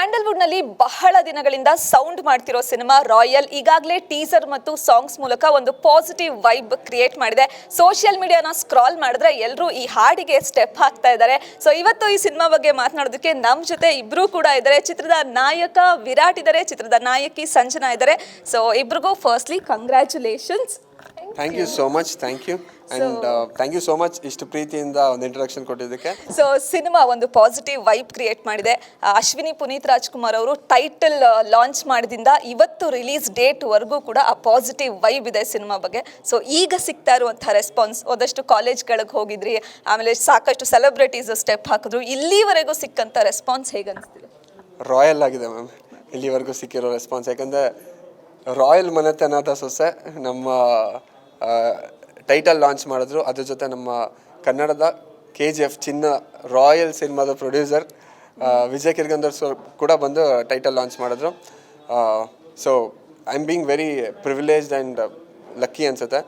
ಸ್ಯಾಂಡಲ್ವುಡ್ನಲ್ಲಿ ಬಹಳ ದಿನಗಳಿಂದ ಸೌಂಡ್ ಮಾಡ್ತಿರೋ ಸಿನಿಮಾ ರಾಯಲ್ ಈಗಾಗಲೇ ಟೀಸರ್ ಮತ್ತು ಸಾಂಗ್ಸ್ ಮೂಲಕ ಒಂದು ಪಾಸಿಟಿವ್ ವೈಬ್ ಕ್ರಿಯೇಟ್ ಮಾಡಿದೆ. ಸೋಷಿಯಲ್ ಮೀಡಿಯಾನ ಸ್ಕ್ರಾಲ್ ಮಾಡಿದ್ರೆ ಎಲ್ಲರೂ ಈ ಹಾಡಿಗೆ ಸ್ಟೆಪ್ ಹಾಕ್ತಾ ಇದ್ದಾರೆ. ಸೊ ಇವತ್ತು ಈ ಸಿನಿಮಾ ಬಗ್ಗೆ ಮಾತನಾಡೋದಕ್ಕೆ ನಮ್ಮ ಜೊತೆ ಇಬ್ರು ಕೂಡ ಇದ್ದಾರೆ. ಚಿತ್ರದ ನಾಯಕ ವಿರಾಟ್ ಇದ್ದಾರೆ, ಚಿತ್ರದ ನಾಯಕಿ ಸಂಜನಾ ಇದ್ದಾರೆ. ಸೊ ಇಬ್ರಿಗೂ firstly congratulations. Thank you so much. Thank you and thank you so much ಇಷ್ಟು ಪ್ರೀತಿಯಿಂದ ಒಂದು ಇಂಟ್ರೊಡಕ್ಷನ್ ಕೊಟ್ಟಿದ್ದಕ್ಕೆ. ಸೊ ಸಿನಿಮಾ ಒಂದು ಪಾಸಿಟಿವ್ ವೈಬ್ ಕ್ರಿಯೇಟ್ ಮಾಡಿದೆ. ಅಶ್ವಿನಿ ಪುನೀತ್ ರಾಜ್ಕುಮಾರ್ ಅವರು ಟೈಟಲ್ ಲಾಂಚ್ ಮಾಡಿದಿಂದ ಇವತ್ತು ರಿಲೀಸ್ ಡೇಟ್ವರೆಗೂ ಕೂಡ ಆ ಪಾಸಿಟಿವ್ ವೈಬ್ ಇದೆ ಸಿನಿಮಾ ಬಗ್ಗೆ. ಸೊ ಈಗ ಸಿಗ್ತಾ ಇರುವಂಥ ರೆಸ್ಪಾನ್ಸ್, ಒಂದಷ್ಟು ಕಾಲೇಜ್ಗಳಿಗೆ ಹೋಗಿದ್ರಿ, ಆಮೇಲೆ ಸಾಕಷ್ಟು ಸೆಲೆಬ್ರಿಟೀಸ್ ಸ್ಟೆಪ್ ಹಾಕಿದ್ರು, ಇಲ್ಲಿವರೆಗೂ ಸಿಕ್ಕಂಥ ರೆಸ್ಪಾನ್ಸ್ ಹೇಗೆ ಅನಿಸ್ತಿದೆ? ರಾಯಲ್ ಆಗಿದೆ ಮ್ಯಾಮ್ ಇಲ್ಲಿವರೆಗೂ ಸಿಕ್ಕಿರೋ ರೆಸ್ಪಾನ್ಸ್. ಯಾಕಂದರೆ ರಾಯಲ್ ಮನೆತನದ ಸೊಸೆ ನಮ್ಮ ಟೈಟಲ್ ಲಾಂಚ್ ಮಾಡಿದ್ರು. ಅದ್ರ ಜೊತೆ ನಮ್ಮ ಕನ್ನಡದ KGF ಚಿನ್ನ ರಾಯಲ್ ಸಿನಿಮಾದ ಪ್ರೊಡ್ಯೂಸರ್ ವಿಜಯ್ ಕಿರ್ಗಂದರ್ ಸರ್ ಕೂಡ ಬಂದು ಟೈಟಲ್ ಲಾಂಚ್ ಮಾಡಿದ್ರು. So I am being very privileged and lucky ಅನಿಸುತ್ತೆ.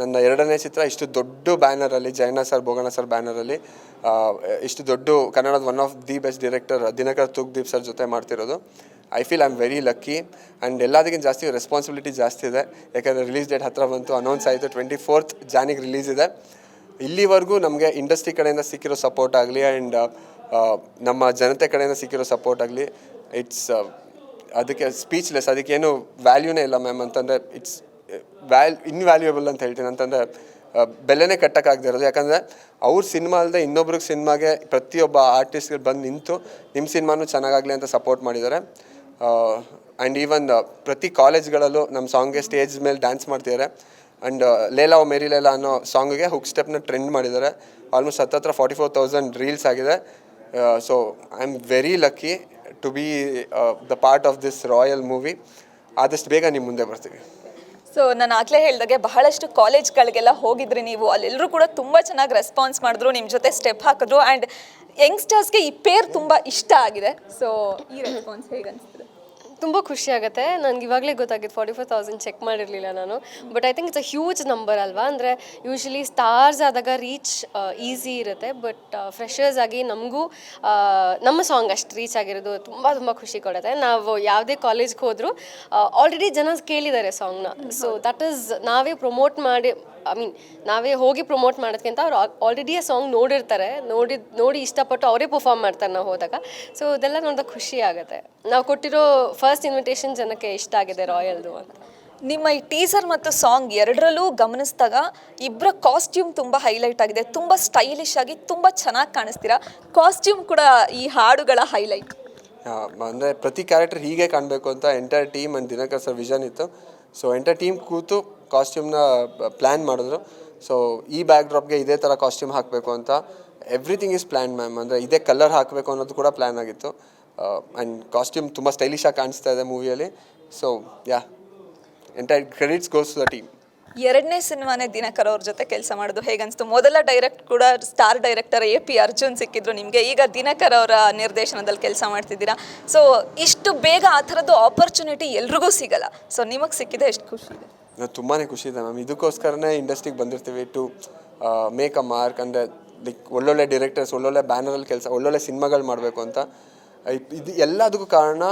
ನನ್ನ ಎರಡನೇ ಚಿತ್ರ ಇಷ್ಟು ದೊಡ್ಡ ಬ್ಯಾನರಲ್ಲಿ, ಜಯಣ್ಣ ಸರ್ ಬೋಗಣ್ಣ ಸರ್ ಬ್ಯಾನರಲ್ಲಿ ಇಷ್ಟು ದೊಡ್ಡ ಕನ್ನಡದ one of the best director Dinakar Thoogudeep sir ಜೊತೆ ಮಾಡ್ತಿರೋದು. I feel I am very lucky and ಎಲ್ಲದಕ್ಕಿಂತ ಜಾಸ್ತಿ ರೆಸ್ಪಾನ್ಸಿಬಿಲಿಟಿ ಜಾಸ್ತಿ ಇದೆ. ಯಾಕಂದರೆ ರಿಲೀಸ್ ಡೇಟ್ ಹತ್ತಿರ ಬಂತು, ಅನೌನ್ಸ್ ಆಯಿತು, 24th ಜಾನಿಗೆ ರಿಲೀಸ್ ಇದೆ. ಇಲ್ಲಿವರೆಗೂ ನಮಗೆ ಇಂಡಸ್ಟ್ರಿ ಕಡೆಯಿಂದ ಸಿಕ್ಕಿರೋ ಸಪೋರ್ಟ್ ಆಗಲಿ ಆ್ಯಂಡ್ ನಮ್ಮ ಜನತೆ ಕಡೆಯಿಂದ ಸಿಕ್ಕಿರೋ ಸಪೋರ್ಟ್ ಆಗಲಿ, ಇಟ್ಸ್ ಅದಕ್ಕೆ ಸ್ಪೀಚ್ಲೆಸ್, ಅದಕ್ಕೇನು ವ್ಯಾಲ್ಯೂನೇ ಇಲ್ಲ ಮ್ಯಾಮ್. ಅಂತಂದರೆ ಇಟ್ಸ್ ಇನ್ವ್ಯಾಲ್ಯೂಯಬಲ್ ಅಂತ ಹೇಳ್ತೀನಿ. ಅಂತಂದರೆ ಬೆಲೆನೇ ಕಟ್ಟೋಕ್ಕಾಗದೇ ಇರೋದು. ಯಾಕಂದರೆ ಅವ್ರ ಸಿನಿಮಾ ಅಲ್ಲದೆ ಇನ್ನೊಬ್ರಿಗೆ ಸಿನಿಮಾಗೆ ಪ್ರತಿಯೊಬ್ಬ ಆರ್ಟಿಸ್ಟ್ಗೆ ಬಂದು ನಿಂತು ನಿಮ್ಮ ಸಿನಿಮಾನು ಚೆನ್ನಾಗಾಗಲಿ ಅಂತ ಸಪೋರ್ಟ್ ಮಾಡಿದ್ದಾರೆ. ಆ್ಯಂಡ್ ಈವನ್ ಪ್ರತಿ ಕಾಲೇಜ್ಗಳಲ್ಲೂ ನಮ್ಮ ಸಾಂಗ್ಗೆ ಸ್ಟೇಜ್ ಮೇಲೆ ಡ್ಯಾನ್ಸ್ ಮಾಡ್ತಿದ್ದಾರೆ. ಆ್ಯಂಡ್ ಲೇಲಾ ಓ ಮೇರಿ ಲೇಲಾ ಅನ್ನೋ ಸಾಂಗಿಗೆ ಹುಕ್ ಸ್ಟೆಪ್ನ ಟ್ರೆಂಡ್ ಮಾಡಿದ್ದಾರೆ. ಆಲ್ಮೋಸ್ಟ್ 44,000 ರೀಲ್ಸ್ ಆಗಿದೆ. So I am very lucky to be the part of this royal movie. ಆದಷ್ಟು ಬೇಗ ನಿಮ್ಮ ಮುಂದೆ ಬರ್ತೀವಿ. ಸೊ ನಾನು ಆಗಲೇ ಹೇಳಿದಾಗೆ ಬಹಳಷ್ಟು ಕಾಲೇಜ್ಗಳಿಗೆಲ್ಲ ಹೋಗಿದ್ರಿ ನೀವು, ಅಲ್ಲೆಲ್ಲರೂ ಕೂಡ ತುಂಬ ಚೆನ್ನಾಗಿ ರೆಸ್ಪಾನ್ಸ್ ಮಾಡಿದ್ರು, ನಿಮ್ಮ ಜೊತೆ ಸ್ಟೆಪ್ ಹಾಕಿದ್ರು. ಆ್ಯಂಡ್ ಯಂಗ್ಸ್ಟರ್ಸ್ಗೆ ಈ ಪೇರ್ ತುಂಬ ಇಷ್ಟ ಆಗಿದೆ. ಸೊ ಈ ರೆಸ್ಪಾನ್ಸ್ ಹೇಗೆ ಅನಿಸ್ತದೆ? ತುಂಬ ಖುಷಿ ಆಗುತ್ತೆ. ನನಗೆ ಇವಾಗಲೇ ಗೊತ್ತಾಗಿದ್ದು 44,000 ಚೆಕ್ ಮಾಡಿರಲಿಲ್ಲ ನಾನು. But I think it's a huge number ಅಲ್ವಾ. ಅಂದರೆ ಯೂಶ್ವಲಿ ಸ್ಟಾರ್ಸ್ ಆದಾಗ ರೀಚ್ ಈಸಿ ಇರುತ್ತೆ, ಬಟ್ ಫ್ರೆಷರ್ಸ್ ಆಗಿ ನಮಗೂ ನಮ್ಮ ಸಾಂಗ್ ಅಷ್ಟು ರೀಚ್ ಆಗಿರೋದು ತುಂಬ ತುಂಬ ಖುಷಿ ಕೊಡುತ್ತೆ. ನಾವು ಯಾವುದೇ ಕಾಲೇಜ್ಗೆ ಹೋದರೂ ಆಲ್ರೆಡಿ ಜನ ಕೇಳಿದ್ದಾರೆ ಸಾಂಗ್ನ. ಸೊ ದಟ್ ಈಸ್ ನಾವೇ ಪ್ರಮೋಟ್ ಮಾಡಿ, ಐ ಮೀನ್ ನಾವೇ ಹೋಗಿ ಪ್ರಮೋಟ್ ಮಾಡೋದಕ್ಕಿಂತ ಅವ್ರು ಆಲ್ರೆಡಿ ಆ ಸಾಂಗ್ ನೋಡಿರ್ತಾರೆ, ನೋಡಿ ಇಷ್ಟಪಟ್ಟು ಅವರೇ ಪರ್ಫಾರ್ಮ್ ಮಾಡ್ತಾರೆ ನಾವು ಹೋದಾಗ. ಸೊ ಇದೆಲ್ಲ ನೋಡಿದಾಗ ಖುಷಿ ಆಗುತ್ತೆ. ನಾವು ಕೊಟ್ಟಿರೋ ಫಸ್ಟ್ ಇನ್ವಿಟೇಷನ್ ಜನಕ್ಕೆ ಇಷ್ಟ ಆಗಿದೆ ರಾಯಲ್ದು ಅಂತ. ನಿಮ್ಮ ಈ ಟೀಸರ್ ಮತ್ತು ಸಾಂಗ್ ಎರಡರಲ್ಲೂ ಗಮನಿಸಿದಾಗ ಇಬ್ಬರ ಕಾಸ್ಟ್ಯೂಮ್ ತುಂಬ ಹೈಲೈಟ್ ಆಗಿದೆ. ತುಂಬ ಸ್ಟೈಲಿಶ್ ಆಗಿ ತುಂಬ ಚೆನ್ನಾಗಿ ಕಾಣಿಸ್ತೀರಾ. ಕಾಸ್ಟ್ಯೂಮ್ ಕೂಡ ಈ ಹಾಡುಗಳ ಹೈಲೈಟ್. ಅಂದರೆ ಪ್ರತಿ ಕ್ಯಾರೆಕ್ಟರ್ ಹೀಗೆ ಕಾಣಬೇಕು ಅಂತ entire team and Dinakar sir vision ಇತ್ತು. ಸೊ ಎಂಟೈರ್ ಟೀಮ್ ಕೂತು ಕಾಸ್ಟ್ಯೂಮ್ನ ಪ್ಲ್ಯಾನ್ ಮಾಡಿದ್ರು. ಸೊ ಈ ಬ್ಯಾಕ್ ಡ್ರಾಪ್ಗೆ ಇದೇ ಥರ ಕಾಸ್ಟ್ಯೂಮ್ ಹಾಕಬೇಕು ಅಂತ ಎವ್ರಿಥಿಂಗ್ ಈಸ್ ಪ್ಲ್ಯಾನ್ ಮ್ಯಾಮ್. ಅಂದರೆ ಇದೇ ಕಲರ್ ಹಾಕಬೇಕು ಅನ್ನೋದು ಕೂಡ ಪ್ಲ್ಯಾನ್ ಆಗಿತ್ತು. ಆ್ಯಂಡ್ ಕಾಸ್ಟ್ಯೂಮ್ ತುಂಬ ಸ್ಟೈಲಿಶಾಗಿ ಕಾಣಿಸ್ತಾ ಇದೆ ಮೂವಿಯಲ್ಲಿ. So yeah, entire credits goes to the team. ಎರಡನೇ ಸಿನಿಮಾನೇ ದಿನಕರ್ ಅವ್ರ ಜೊತೆ ಕೆಲಸ ಮಾಡೋದು ಹೇಗನ್ನಿಸ್ತು? ಮೊದಲ ಡೈರೆಕ್ಟ್ ಕೂಡ ಸ್ಟಾರ್ ಡೈರೆಕ್ಟರ್ AP ಅರ್ಜುನ್ ಸಿಕ್ಕಿದ್ರು ನಿಮಗೆ, ಈಗ ದಿನಕರ್ ಅವರ ನಿರ್ದೇಶನದಲ್ಲಿ ಕೆಲಸ ಮಾಡ್ತಿದ್ದೀರಾ. ಸೊ ಇಷ್ಟು ಬೇಗ ಆ ಥರದ್ದು ಆಪರ್ಚುನಿಟಿ ಎಲ್ರಿಗೂ ಸಿಗಲ್ಲ. ಸೊ ನಿಮಗೆ ಸಿಕ್ಕಿದೆ, ಎಷ್ಟು ಖುಷಿ ಇದೆ? ತುಂಬಾ ಖುಷಿ ಇದೆ ಮ್ಯಾಮ್. ಇದಕ್ಕೋಸ್ಕರನೇ ಇಂಡಸ್ಟ್ರಿಗೆ ಬಂದಿರ್ತೀವಿ, ಟು ಮೇಕ್ ಅ ಮಾರ್ಕ್. ಅಂದರೆ ಲೈಕ್ ಒಳ್ಳೊಳ್ಳೆ ಡೈರೆಕ್ಟರ್ಸ್ ಒಳ್ಳೊಳ್ಳೆ ಬ್ಯಾನರಲ್ಲಿ ಕೆಲಸ, ಒಳ್ಳೊಳ್ಳೆ ಸಿನಿಮಾಗಳು ಮಾಡಬೇಕು ಅಂತ. ಇದು ಎಲ್ಲದಕ್ಕೂ ಕಾರಣ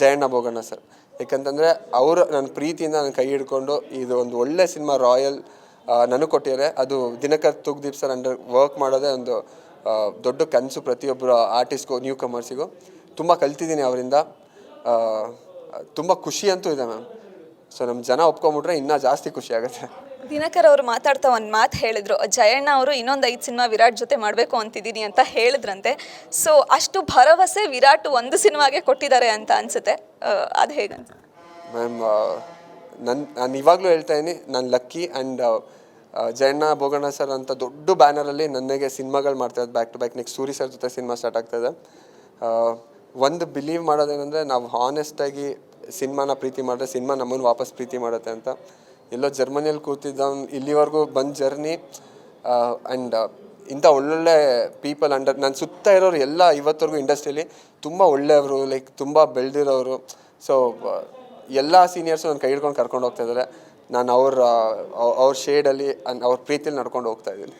ಜಯಣ್ಣ ಬೋಗಣ್ಣ ಸರ್. ಯಾಕಂತಂದರೆ ಅವರು ನನ್ನ ಪ್ರೀತಿಯಿಂದ ನನ್ನ ಕೈ ಹಿಡ್ಕೊಂಡು ಇದು ಒಂದು ಒಳ್ಳೆ ಸಿನಿಮಾ ರಾಯಲ್ ನನಗೆ ಕೊಟ್ಟಿದ್ದಾರೆ. ಅದು Dinakar Thoogudeep sir under work ಮಾಡೋದೇ ಒಂದು ದೊಡ್ಡ ಕನಸು ಪ್ರತಿಯೊಬ್ಬರು ಆರ್ಟಿಸ್ಟ್ಗೂ, ನ್ಯೂ ಕಮರ್ಸಿಗೂ. ತುಂಬ ಕಲ್ತಿದ್ದೀನಿ ಅವರಿಂದ. ತುಂಬ ಖುಷಿ ಅಂತೂ ಇದೆ ಮ್ಯಾಮ್. ಸೊ ನಮ್ಮ ಜನ ಒಪ್ಕೊಂಬಿಟ್ರೆ ಇನ್ನೂ ಜಾಸ್ತಿ ಖುಷಿ ಆಗುತ್ತೆ. ದಿನಕರ್ ಅವರು ಮಾತಾಡ್ತಾ ಒಂದು ಮಾತು ಹೇಳಿದ್ರು, ಜಯಣ್ಣ ಅವರು ಇನ್ನೊಂದು 5 ಸಿನಿಮಾ ವಿರಾಟ್ ಜೊತೆ ಮಾಡಬೇಕು ಅಂತಿದ್ದೀನಿ ಅಂತ ಹೇಳಿದ್ರಂತೆ. ಸೊ ಅಷ್ಟು ಭರವಸೆ ವಿರಾಟ್ ಒಂದು ಸಿನಿಮಾಗೆ ಕೊಟ್ಟಿದ್ದಾರೆ ಅಂತ ಅನಿಸುತ್ತೆ. ಅದು ಹೇಗಂತ ಮ್ಯಾಮ್? ನಾನು ಇವಾಗಲೂ ಹೇಳ್ತಾ ಇದ್ದೀನಿ, ನಾನು lucky. And Jayanna Boganna sir ಅಂತ ದೊಡ್ಡ ಬ್ಯಾನರಲ್ಲಿ ನನಗೆ ಸಿನಿಮಾಗಳು ಮಾಡ್ತಾಯಿದ್ದು back to back. Next Suri sir ಜೊತೆ ಸಿನಿಮಾ ಸ್ಟಾರ್ಟ್ ಆಗ್ತಾಯಿದೆ. ಒಂದು ಬಿಲೀವ್ ಮಾಡೋದೇನೆಂದರೆ, ನಾವು ಹಾನೆಸ್ಟಾಗಿ ಸಿನಿಮಾನ ಪ್ರೀತಿ ಮಾಡಿದ್ರೆ ಸಿನಿಮಾ ನಮ್ಮನ್ನು ವಾಪಸ್ ಪ್ರೀತಿ ಮಾಡುತ್ತೆ ಅಂತ. ಎಲ್ಲೋ ಜರ್ಮನಿಯಲ್ಲಿ ಕೂತಿದ್ದವನು ಇಲ್ಲಿವರೆಗೂ ಬಂದ ಜರ್ನಿ. ಆ್ಯಂಡ್ ಇಂಥ ಒಳ್ಳೊಳ್ಳೆ ಪೀಪಲ್ ಅಂಡರ್ ನನ್ನ ಸುತ್ತ ಇರೋರು ಎಲ್ಲ ಇವತ್ತರೆಗೂ ಇಂಡಸ್ಟ್ರಿಯಲ್ಲಿ ತುಂಬ ಒಳ್ಳೆಯವರು, ಲೈಕ್ ತುಂಬ ಬೆಳೆದಿರೋರು. ಸೊ ಎಲ್ಲ ಸೀನಿಯರ್ಸು ನನ್ನ ಕೈ ಹಿಡ್ಕೊಂಡು ಕರ್ಕೊಂಡು ಹೋಗ್ತಾಯಿದ್ದಾರೆ. ನಾನು ಅವ್ರ ಶೇಡಲ್ಲಿ ಅವ್ರ ಪ್ರೀತಿಯಲ್ಲಿ ನಡ್ಕೊಂಡು ಹೋಗ್ತಾಯಿದ್ದೀನಿ.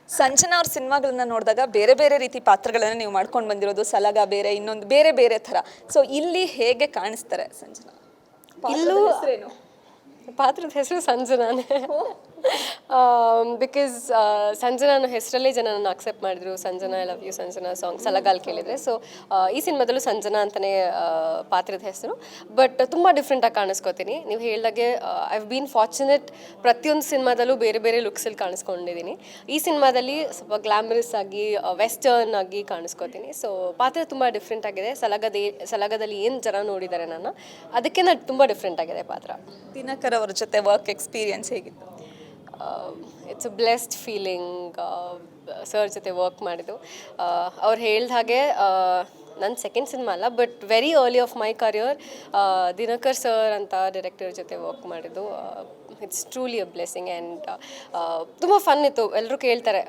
ಸಂಜನಾ ಅವ್ರ ಸಿನಿಮಾಗಳನ್ನ ನೋಡಿದಾಗ ಬೇರೆ ಬೇರೆ ರೀತಿ ಪಾತ್ರಗಳನ್ನ ನೀವು ಮಾಡ್ಕೊಂಡು ಬಂದಿರೋದು, ಸಲಗ ಬೇರೆ, ಇನ್ನೊಂದು ಬೇರೆ ಬೇರೆ ಥರ. ಸೊ ಇಲ್ಲಿ ಹೇಗೆ ಕಾಣಿಸ್ತಾರೆ ಸಂಜನಾ? ಇಲ್ಲೂ ಹೆಸರೇನು? ಪಾತ್ರದ ಹೆಸರು ಸಂಜನಾನೇ. ಬಿಕಾಸ್ ಸಂಜನಾ ಅನ್ನೋ ಹೆಸರಲ್ಲೇ ಜನ ನನ್ನ ಅಕ್ಸೆಪ್ಟ್ ಮಾಡಿದ್ರು. Sanjana I love you Sanjana song ಸಲಗಾಲ್ ಕೇಳಿದರೆ. ಸೊ ಈ ಸಿನಿಮಾದಲ್ಲೂ ಸಂಜನಾ ಅಂತಲೇ ಪಾತ್ರದ ಹೆಸರು. ಬಟ್ ತುಂಬ ಡಿಫ್ರೆಂಟಾಗಿ ಕಾಣಿಸ್ಕೋತೀನಿ. ನೀವು ಹೇಳ್ದಾಗೆ ಐ ಹವ್ ಬೀನ್ ಫಾರ್ಚುನೇಟ್, ಪ್ರತಿಯೊಂದು ಸಿನಿಮಾದಲ್ಲೂ ಬೇರೆ ಬೇರೆ ಲುಕ್ಸಲ್ಲಿ ಕಾಣಿಸ್ಕೊಂಡಿದ್ದೀನಿ. ಈ ಸಿನಿಮಾದಲ್ಲಿ ಸ್ವಲ್ಪ ಗ್ಲಾಮರಸ್ ಆಗಿ ವೆಸ್ಟರ್ನ್ ಆಗಿ ಕಾಣಿಸ್ಕೋತೀನಿ. ಸೊ ಪಾತ್ರ ತುಂಬ ಡಿಫ್ರೆಂಟ್ ಆಗಿದೆ. ಸಲಗದಲ್ಲಿ ಏನು ಜನ ನೋಡಿದ್ದಾರೆ ನನ್ನ, ಅದಕ್ಕೆ ನಾನು ತುಂಬ ಡಿಫ್ರೆಂಟ್ ಆಗಿದೆ ಪಾತ್ರ. ದಿನಕರ್ ಅವ್ರ ಜೊತೆ ವರ್ಕ್ ಎಕ್ಸ್ಪೀರಿಯನ್ಸ್ ಹೇಗಿತ್ತು? It's a blessed feeling sir ಜೊತೆ ವರ್ಕ್ ಮಾಡಿದ್ದು. ಅವ್ರು ಹೇಳ್ದ ಹಾಗೆ ನನ್ನ ಸೆಕೆಂಡ್ ಸಿನಿಮಾ ಅಲ್ಲ, but very early of my career Dinakar sir ಅಂತ ಡೈರೆಕ್ಟರ್ ಜೊತೆ ವರ್ಕ್ ಮಾಡಿದ್ದು. It's truly a blessing and ತುಂಬ ಫನ್ ಇತ್ತು. ಎಲ್ಲರೂ ಕೇಳ್ತಾರೆ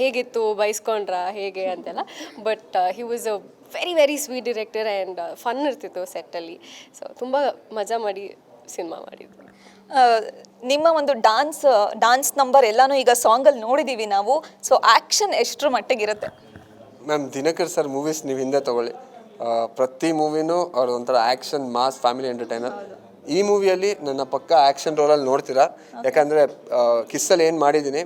ಹೇಗಿತ್ತು, ಬೈಸ್ಕೊಂಡ್ರಾ ಹೇಗೆ ಅಂತೆಲ್ಲ. But he was a very very sweet director and fun ಇರ್ತಿತ್ತು ಸೆಟ್ಟಲ್ಲಿ. ಸೊ ತುಂಬ ಮಜಾ ಮಾಡಿ ಸಿನಿಮಾ ಮಾಡಿದ್ದು. ನಿಮ್ಮ ಒಂದು ಡಾನ್ಸ್ ನಂಬರ್ ಎಲ್ಲಾನು ಈಗ ಸಾಂಗಲ್ಲಿ ನೋಡಿದ್ದೀವಿ ನಾವು. ಸೊ ಆ್ಯಕ್ಷನ್ ಎಷ್ಟರ ಮಟ್ಟಿಗಿರುತ್ತೆ? ಮ್ಯಾಮ್, ದಿನಕರ್ ಸರ್ ಮೂವೀಸ್ ನೀವು ಹಿಂದೆ ತೊಗೊಳ್ಳಿ, ಪ್ರತಿ ಮೂವಿನೂ ಅವ್ರ ಒಂಥರ ಆ್ಯಕ್ಷನ್ ಮಾಸ್ ಫ್ಯಾಮಿಲಿ ಎಂಟರ್ಟೈನರ್. ಈ ಮೂವಿಯಲ್ಲಿ ನನ್ನ ಪಕ್ಕ ಆ್ಯಕ್ಷನ್ ರೋಲಲ್ಲಿ ನೋಡ್ತೀರಾ. ಯಾಕಂದರೆ ಕಿಸ್ಸಲ್ಲಿ ಏನು ಮಾಡಿದ್ದೀನಿ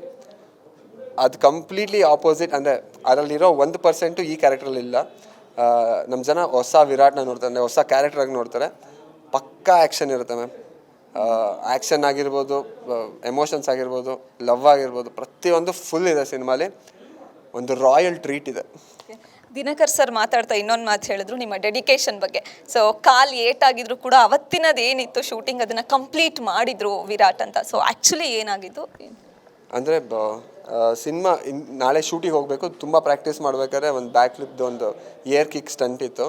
ಅದು ಕಂಪ್ಲೀಟ್ಲಿ ಆಪೋಸಿಟ್. ಅಂದರೆ ಅದರಲ್ಲಿರೋ 1% ಈ ಕ್ಯಾರೆಕ್ಟ್ರಲ್ಲಿ ಇಲ್ಲ. ನಮ್ಮ ಜನ ಹೊಸ ವಿರಾಟ್ನ ನೋಡ್ತಾರೆ, ಅಂದರೆ ಹೊಸ ಕ್ಯಾರೆಕ್ಟ್ರಾಗಿ ನೋಡ್ತಾರೆ. ಪಕ್ಕಾ ಆ್ಯಕ್ಷನ್ ಇರುತ್ತೆ ಮ್ಯಾಮ್. ಆ್ಯಕ್ಷನ್ ಆಗಿರ್ಬೋದು, ಎಮೋಷನ್ಸ್ ಆಗಿರ್ಬೋದು, ಲವ್ ಆಗಿರ್ಬೋದು, ಪ್ರತಿಯೊಂದು ಫುಲ್ ಇದೆ ಸಿನಿಮಾಲಿ. ಒಂದು ರಾಯಲ್ ಟ್ರೀಟ್ ಇದೆ. ದಿನಕರ್ ಸರ್ ಮಾತಾಡ್ತಾ ಇನ್ನೊಂದು ಮಾತು ಹೇಳಿದ್ರು ನಿಮ್ಮ ಡೆಡಿಕೇಶನ್ ಬಗ್ಗೆ. ಸೊ ಕಾಲ್ ಏಟಾಗಿದ್ರು ಕೂಡ ಅವತ್ತಿನದು ಏನಿತ್ತು ಶೂಟಿಂಗ್ ಅದನ್ನು ಕಂಪ್ಲೀಟ್ ಮಾಡಿದ್ರು ವಿರಾಟ್ ಅಂತ. ಸೊ ಆ್ಯಕ್ಚುಲಿ ಏನಾಗಿದ್ದು? ಅಂದರೆ ಸಿನಿಮಾ ನಾಳೆ ಶೂಟಿಗೆ ಹೋಗಬೇಕು, ತುಂಬ ಪ್ರಾಕ್ಟೀಸ್ ಮಾಡಬೇಕಾದ್ರೆ ಒಂದು ಬ್ಯಾಕ್ ಫ್ಲಿಪ್ದು ಒಂದು ಏರ್ ಕಿಕ್ ಸ್ಟಂಟ್ ಇತ್ತು.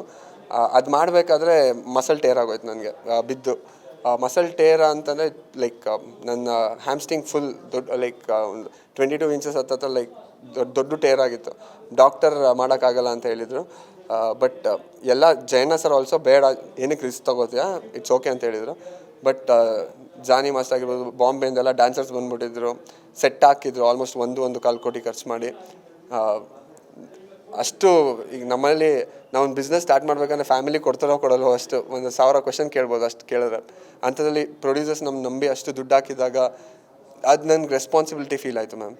ಅದು ಮಾಡಬೇಕಾದ್ರೆ ಮಸಲ್ ಟೇರ್ ಆಗೋಯ್ತು ನನಗೆ ಬಿದ್ದು. ಮಸಲ್ ಟೇರ್ ಅಂತಂದರೆ ಲೈಕ್ ನನ್ನ ಹ್ಯಾಮ್ಸ್ಟಿಂಗ್ ಫುಲ್ ದೊಡ್ಡ ಲೈಕ್ ಒಂದು 22 ಇಂಚಸ್ ಹತ್ತತ್ರ ಲೈಕ್ ದೊಡ್ಡ ಟೇರ್ ಆಗಿತ್ತು. ಡಾಕ್ಟರ್ ಮಾಡೋಕ್ಕಾಗಲ್ಲ ಅಂತ ಹೇಳಿದರು. ಬಟ್ ಎಲ್ಲ ಜಯಣ್ಣ ಸರ್ ಆಲ್ಸೋ ಬೇಡ, ಏನಕ್ಕೆ ರಿಸ್ಕ್ ತೊಗೋತೀಯಾ, ಇಟ್ಸ್ ಓಕೆ ಅಂತ ಹೇಳಿದರು. ಬಟ್ ಜಾನಿ ಮಾಸ್ಟರ್ ಆಗಿರ್ಬೋದು, ಬಾಂಬೆಯಿಂದೆಲ್ಲ ಡ್ಯಾನ್ಸರ್ಸ್ ಬಂದುಬಿಟ್ಟಿದ್ರು, ಸೆಟ್ ಹಾಕಿದ್ರು. ಆಲ್ಮೋಸ್ಟ್ 1.25 ಕೋಟಿ ಖರ್ಚು ಮಾಡಿ. ಅಷ್ಟು ಈಗ ನಮ್ಮಲ್ಲಿ ನಾವು ಒಂದು ಬಿಸ್ನೆಸ್ ಸ್ಟಾರ್ಟ್ ಮಾಡ್ಬೇಕಂದ್ರೆ ಫ್ಯಾಮಿಲಿ ಕೊಡ್ತಾರೋ ಕೊಡಲ್ವೋ ಅಷ್ಟು 1,000 ಕ್ವಶನ್ ಕೇಳ್ಬೋದು ಅಷ್ಟು ಕೇಳಿದ್ರೆ. ಅಂಥದ್ರಲ್ಲಿ ಪ್ರೊಡ್ಯೂಸರ್ಸ್ ನಮ್ಮ ನಂಬಿ ಅಷ್ಟು ದುಡ್ಡು ಹಾಕಿದಾಗ ಅದು ನನಗೆ ರೆಸ್ಪಾನ್ಸಿಬಿಲಿಟಿ ಫೀಲ್ ಆಯಿತು ಮ್ಯಾಮ್.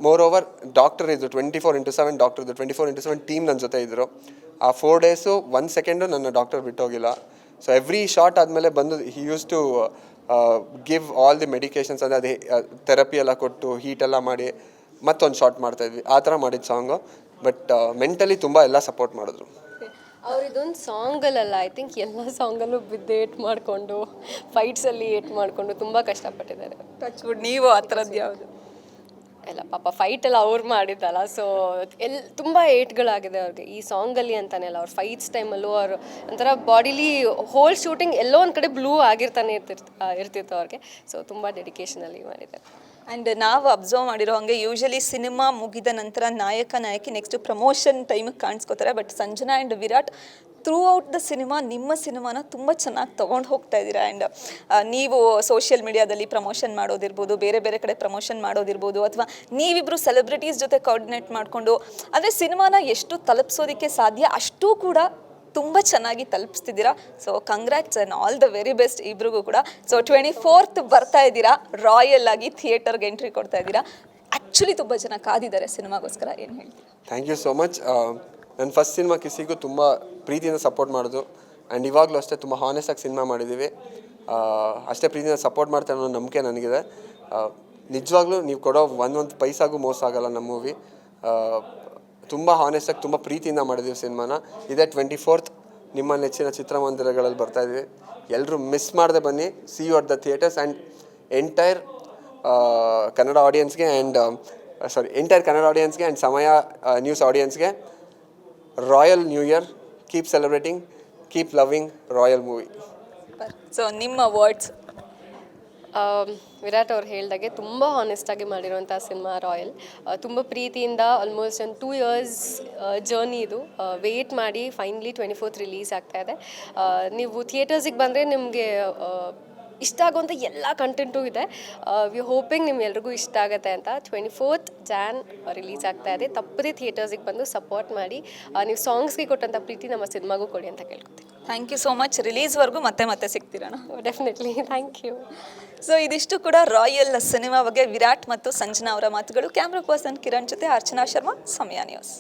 ಮೋರ್ ಓವರ್ ಡಾಕ್ಟರ್ ಇದು 24/7 ಡಾಕ್ಟರ್ದು 24/7 ಟೀಮ್ ನನ್ನ ಜೊತೆ ಇದ್ದರು. ಆ 4 ಡೇಸು 1 ಸೆಕೆಂಡು ನನ್ನ ಡಾಕ್ಟರ್ ಬಿಟ್ಟೋಗಿಲ್ಲ. ಸೊ ಎವ್ರಿ ಶಾರ್ಟ್ ಆದಮೇಲೆ ಬಂದು he used to give all the medications, ಅಂದರೆ ಅದೇ ಥೆರಪಿ ಎಲ್ಲ ಕೊಟ್ಟು ಹೀಟೆಲ್ಲ ಮಾಡಿ ಮತ್ತೊಂದು ಶಾರ್ಟ್ ಮಾಡ್ತಾಯಿದ್ವಿ. ಆ ಥರ ಮಾಡಿದ ಸಾಂಗು. ಬಟ್ ಮೆಂಟಲಿ ತುಂಬ ಎಲ್ಲ ಸಪೋರ್ಟ್ ಮಾಡಿದ್ರು. ಅವ್ರು ಇದೊಂದು ಸಾಂಗಲ್ಲ, ಐ ಥಿಂಕ್ ಎಲ್ಲ ಸಾಂಗಲ್ಲೂ ಬಿದ್ದು ಏಟ್ ಮಾಡಿಕೊಂಡು, ಫೈಟ್ಸಲ್ಲಿ ಏಟ್ ಮಾಡಿಕೊಂಡು ತುಂಬ ಕಷ್ಟಪಟ್ಟಿದ್ದಾರೆ. ಟಚ್ವುಡ್. ನೀವು ಆ ಥರದ್ದು ಯಾವುದು? ಎಲ್ಲ ಪಾಪ ಫೈಟೆಲ್ಲ ಅವ್ರು ಮಾಡಿದ್ದಲ್ಲ. ಸೊ ತುಂಬ ಏಟ್ಗಳಾಗಿದೆ ಅವ್ರಿಗೆ ಈ ಸಾಂಗಲ್ಲಿ ಅಂತಲೇ ಅಲ್ಲ, ಅವ್ರ ಫೈಟ್ಸ್ ಟೈಮಲ್ಲೂ ಅವ್ರು ಒಂಥರ ಬಾಡಿಲಿ ಹೋಲ್ ಶೂಟಿಂಗ್ ಎಲ್ಲೋ ಒಂದು ಕಡೆ ಬ್ಲೂ ಆಗಿರ್ತಾನೆ ಇರ್ತಿತ್ತು ಅವ್ರಿಗೆ. ಸೊ ತುಂಬ ಡೆಡಿಕೇಶನಲ್ಲಿ ಮಾಡಿದ್ದಾರೆ. ಆ್ಯಂಡ್ ನಾವು ಅಬ್ಸರ್ವ್ ಮಾಡಿರೋ ಹಾಗೆ ಯೂಶಲಿ ಸಿನಿಮಾ ಮುಗಿದ ನಂತರ ನಾಯಕಿ ನೆಕ್ಸ್ಟ್ ಪ್ರಮೋಷನ್ ಟೈಮಿಗೆ ಕಾಣಿಸ್ಕೋತಾರೆ. But Sanjana and Virat throughout the cinema ನಿಮ್ಮ ಸಿನಿಮಾನ ತುಂಬ ಚೆನ್ನಾಗಿ ತೊಗೊಂಡು ಹೋಗ್ತಾ ಇದ್ದೀರಾ. ಆ್ಯಂಡ್ ನೀವು ಸೋಷಿಯಲ್ ಮೀಡಿಯಾದಲ್ಲಿ ಪ್ರಮೋಷನ್ ಮಾಡೋದಿರ್ಬೋದು, ಬೇರೆ ಬೇರೆ ಕಡೆ ಪ್ರಮೋಷನ್ ಮಾಡೋದಿರ್ಬೋದು, ಅಥವಾ ನೀವಿಬ್ಬರು ಸೆಲೆಬ್ರಿಟೀಸ್ ಜೊತೆ ಕೋಆರ್ಡಿನೇಟ್ ಮಾಡಿಕೊಂಡು ಅಂದರೆ ಸಿನಿಮಾನ ಎಷ್ಟು ತಲುಪಿಸೋದಕ್ಕೆ ಸಾಧ್ಯ ಅಷ್ಟೂ ಕೂಡ ತುಂಬ ಚೆನ್ನಾಗಿ ತಲುಪಿಸ್ತಿದ್ದೀರಾ. So congrats and all the very best ಇಬ್ರಿಗೂ ಕೂಡ. ಸೊ 24th ಬರ್ತಾ ಇದ್ದೀರಾ, ರಾಯಲ್ ಆಗಿ ಥಿಯೇಟರ್ಗೆ ಎಂಟ್ರಿ ಕೊಡ್ತಾ ಇದ್ದೀರಾ. ಆ್ಯಕ್ಚುಲಿ ತುಂಬ ಜನ ಕಾದಿದ್ದಾರೆ ಸಿನಿಮಾಗೋಸ್ಕರ, ಏನು ಹೇಳ್ತೀರಾ? Thank you so much. ನನ್ನ ಫಸ್ಟ್ ಸಿನಿಮಾ ಕಿಸಿಗೂ ತುಂಬ ಪ್ರೀತಿಯಿಂದ ಸಪೋರ್ಟ್ ಮಾಡೋದು. ಆ್ಯಂಡ್ ಇವಾಗಲೂ ಅಷ್ಟೇ ತುಂಬ ಹಾನೆಸ್ಟಾಗಿ ಸಿನಿಮಾ ಮಾಡಿದ್ದೀವಿ. ಅಷ್ಟೇ ಪ್ರೀತಿಯಿಂದ ಸಪೋರ್ಟ್ ಮಾಡ್ತಾರೆ ಅನ್ನೋ ನಂಬಿಕೆ ನನಗಿದೆ. ನಿಜವಾಗ್ಲೂ ನೀವು ಕೊಡೋ ಒಂದು ಪೈಸಾಗೂ ಮೋಸ ಆಗಲ್ಲ ನಮ್ಮ ಮೂವಿ. ತುಂಬ ಹಾನೆಸ್ಟಾಗಿ ತುಂಬ ಪ್ರೀತಿಯಿಂದ ಮಾಡಿದ್ದೀವಿ ಸಿನಿಮಾನ. ಇದೇ 24th ನಿಮ್ಮ ನೆಚ್ಚಿನ ಚಿತ್ರಮಂದಿರಗಳಲ್ಲಿ ಬರ್ತಾಯಿದ್ವಿ. ಎಲ್ಲರೂ ಮಿಸ್ ಮಾಡದೆ ಬನ್ನಿ. See you at the theatres and entire Kannada ಆಡಿಯನ್ಸ್ಗೆ ಎಂಟೈರ್ ಕನ್ನಡ ಆಡಿಯನ್ಸ್ಗೆ ಆ್ಯಂಡ್ ಸಮಯ ನ್ಯೂಸ್ ಆಡಿಯನ್ಸ್ಗೆ Royal new year. Keep celebrating, keep loving Royal movie. So ನಿಮ್ಮ ವರ್ಡ್ಸ್? ವಿರಾಟ್ ಅವ್ರು ಹೇಳ್ದಾಗೆ ತುಂಬ ಹಾನೆಸ್ಟಾಗಿ ಮಾಡಿರುವಂಥ ಸಿನಿಮಾ ರಾಯಲ್. ತುಂಬ ಪ್ರೀತಿಯಿಂದ ಆಲ್ಮೋಸ್ಟ್ ಒಂದು 2 years ಜರ್ನಿ ಇದು. ವೆಯ್ಟ್ ಮಾಡಿ ಫೈನಲಿ 24th ರಿಲೀಸ್ ಆಗ್ತಾಯಿದೆ. ನೀವು ಥಿಯೇಟರ್ಸಿಗೆ ಬಂದರೆ ನಿಮಗೆ ಇಷ್ಟ ಆಗುವಂಥ ಎಲ್ಲ ಕಂಟೆಂಟು ಇದೆ. ವಿ ಹೋಪಿಂಗ್ ನಿಮ್ಮೆಲ್ರಿಗೂ ಇಷ್ಟ ಆಗುತ್ತೆ ಅಂತ. 24th Jan ರಿಲೀಸ್ ಆಗ್ತಾ ಇದೆ. ತಪ್ಪದೇ ಥಿಯೇಟರ್ಸಿಗೆ ಬಂದು ಸಪೋರ್ಟ್ ಮಾಡಿ. ನೀವು ಸಾಂಗ್ಸ್ಗೆ ಕೊಟ್ಟಂಥ ಪ್ರೀತಿ ನಮ್ಮ ಸಿನಿಮಾಗೂ ಕೊಡಿ ಅಂತ ಕೇಳ್ಕೊತೀನಿ. Thank you so much. ರಿಲೀಸ್ವರೆಗೂ ಮತ್ತೆ ಸಿಗ್ತೀರಣ. Definitely, thank you. ಸೊ ಇದಿಷ್ಟು ಕೂಡ ರಾಯಲ್ ಸಿನಿಮಾ ಬಗ್ಗೆ ವಿರಾಟ್ ಮತ್ತು ಸಂಜನಾ ಅವರ ಮಾತುಗಳು. ಕ್ಯಾಮ್ರಾ ಪರ್ಸನ್ ಕಿರಣ್ ಜೊತೆ ಅರ್ಚನಾ ಶರ್ಮಾ, ಸಮಯ ನ್ಯೂಸ್.